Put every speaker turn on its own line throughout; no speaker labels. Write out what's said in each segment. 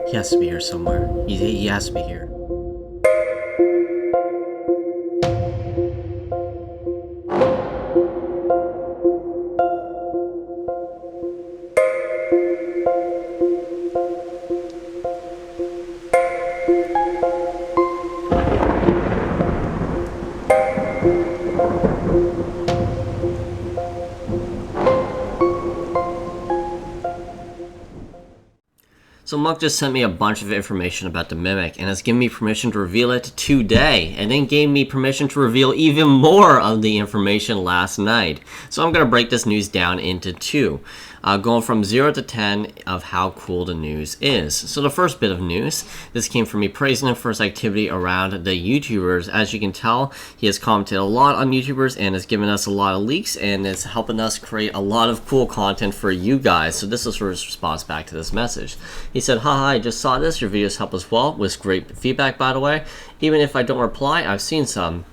He has to be here somewhere. He has to be here. So Muck just sent me a bunch of information about the Mimic and has given me permission to reveal it today, and then gave me permission to reveal even more of the information last night. So I'm going to break this news down into two, going from 0 to 10 of how cool the news is. So the first bit of news, this came from me praising him for his activity around the YouTubers. As you can tell, he has commented a lot on YouTubers and has given us a lot of leaks and is helping us create a lot of cool content for you guys. So this is his response back to this message. He said, haha, I just saw this. Your videos help as well. With great feedback, by the way. Even if I don't reply, I've seen some.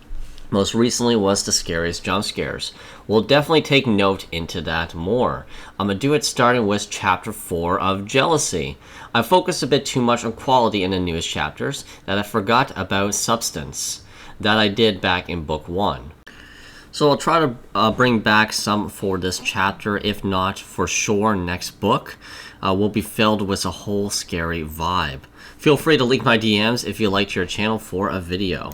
Most recently was the scariest jump scares. We'll definitely take note into that more. I'm gonna do it starting with chapter 4 of Jealousy. I focused a bit too much on quality in the newest chapters that I forgot about substance that I did back in book 1. So I'll try to bring back some for this chapter. If not, for sure next book will be filled with a whole scary vibe. Feel free to leak my DMs if you liked your channel for a video.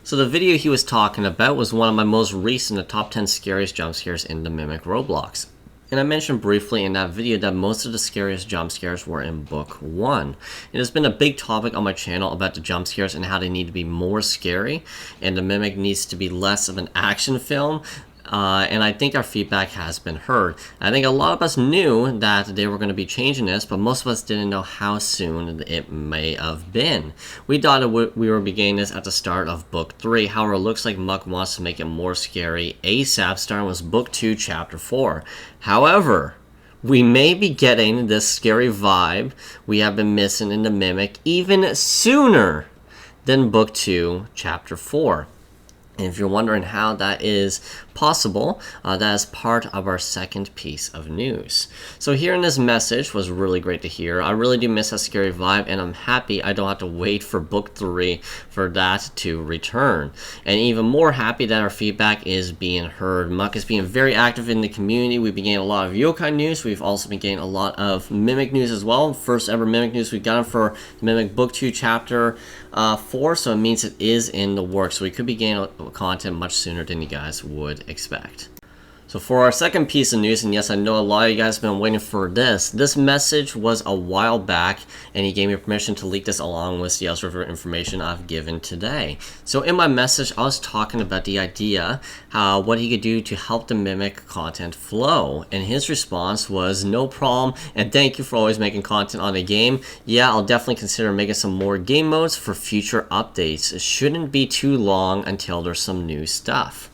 So the video he was talking about was one of my most recent, the top 10 scariest jump scares in the Mimic Roblox. And I mentioned briefly in that video that most of the scariest jump scares were in book 1. It has been a big topic on my channel about the jump scares and how they need to be more scary, and the Mimic needs to be less of an action film. And I think our feedback has been heard. I think a lot of us knew that they were going to be changing this, but most of us didn't know how soon it may have been. We thought we were beginning this at the start of book 3. However, it looks like Muck wants to make it more scary ASAP, starting with book 2, chapter 4. However, we may be getting this scary vibe we have been missing in the Mimic even sooner than book 2, chapter 4. And if you're wondering how that is possible, that is part of our second piece of news. So hearing this message was really great to hear. I really do miss that scary vibe, and I'm happy I don't have to wait for book 3 for that to return. And even more happy that our feedback is being heard. Muck is being very active in the community. We've been getting a lot of Yokai news. We've also been getting a lot of Mimic news as well. First ever Mimic news we've gotten for Mimic book 2, chapter 4, so it means it is in the works. So we could be getting content much sooner than you guys would expect. So for our second piece of news, and yes, I know a lot of you guys have been waiting for this message was a while back, and he gave me permission to leak this along with the other information I've given today. So in my message, I was talking about the idea, what he could do to help the Mimic content flow, and his response was, no problem, and thank you for always making content on a game. Yeah, I'll definitely consider making some more game modes for future updates. It shouldn't be too long until there's some new stuff.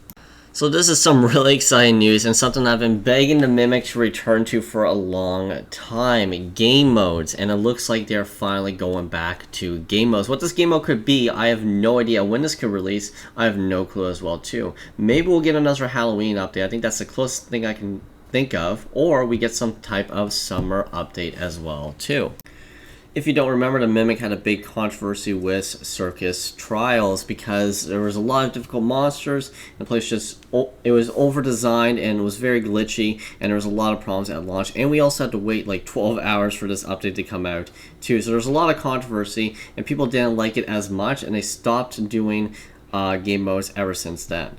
So this is some really exciting news and something I've been begging the Mimic to return to for a long time. Game modes, and it looks like they're finally going back to game modes. What this game mode could be, I have no idea. When this could release, I have no clue as well too. Maybe we'll get another Halloween update. I think that's the closest thing I can think of. Or we get some type of summer update as well too. If you don't remember, the Mimic had a big controversy with Circus Trials because there was a lot of difficult monsters. The place it was over-designed and it was very glitchy, and there was a lot of problems at launch. And we also had to wait like 12 hours for this update to come out too. So there's a lot of controversy, and people didn't like it as much, and they stopped doing game modes ever since then.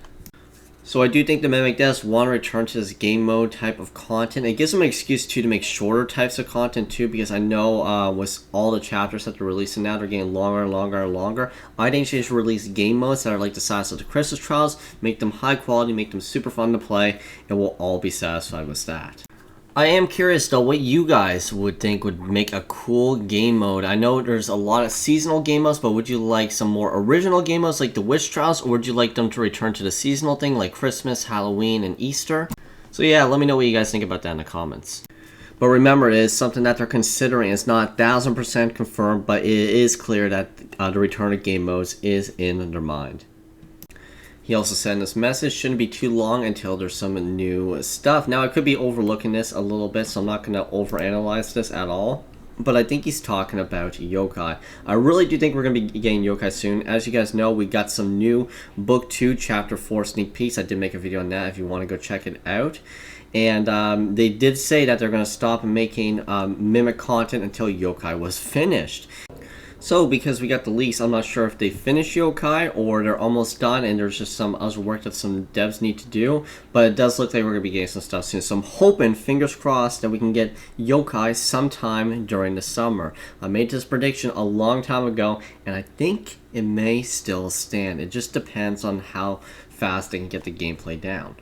So I do think the Mimic does want to return to this game mode type of content. It gives them an excuse too to make shorter types of content too, because I know with all the chapters that they're releasing now, they're getting longer and longer and longer. I think they should release game modes that are like the size of the Christmas Trials, make them high quality, make them super fun to play, and we'll all be satisfied with that. I am curious though what you guys would think would make a cool game mode. I know there's a lot of seasonal game modes, but would you like some more original game modes like the Witch Trials, or would you like them to return to the seasonal thing like Christmas, Halloween, and Easter? So yeah, let me know what you guys think about that in the comments. But remember, it is something that they're considering. It's not 1000% confirmed, but it is clear that the return of game modes is in their mind. He also said in this message, shouldn't be too long until there's some new stuff. Now, I could be overlooking this a little bit, so I'm not going to overanalyze this at all. but I think he's talking about Yokai. I really do think we're going to be getting Yokai soon. As you guys know, we got some new Book 2, Chapter 4 sneak peeks. I did make a video on that if you want to go check it out. And they did say that they're going to stop making Mimic content until Yokai was finished. So, because we got the leaks, I'm not sure if they finished Yokai or they're almost done and there's just some other work that some devs need to do. But it does look like we're going to be getting some stuff soon. So I'm hoping, fingers crossed, that we can get Yokai sometime during the summer. I made this prediction a long time ago and I think it may still stand. It just depends on how fast they can get the gameplay down.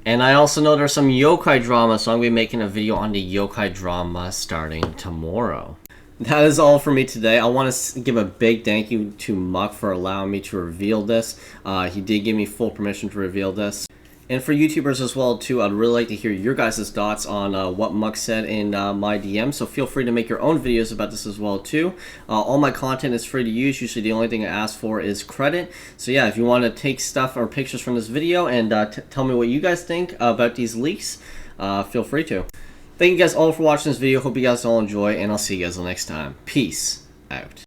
And I also know there's some Yokai drama, so I'm going to be making a video on the Yokai drama starting tomorrow. That is all for me today. I want to give a big thank you to Muck for allowing me to reveal this. He did give me full permission to reveal this. And for YouTubers as well too, I'd really like to hear your guys' thoughts on what Muck said in my DM. So feel free to make your own videos about this as well too. All my content is free to use. Usually the only thing I ask for is credit. So yeah, if you want to take stuff or pictures from this video and tell me what you guys think about these leaks, feel free to. Thank you guys all for watching this video. Hope you guys all enjoy, and I'll see you guys next time. Peace out.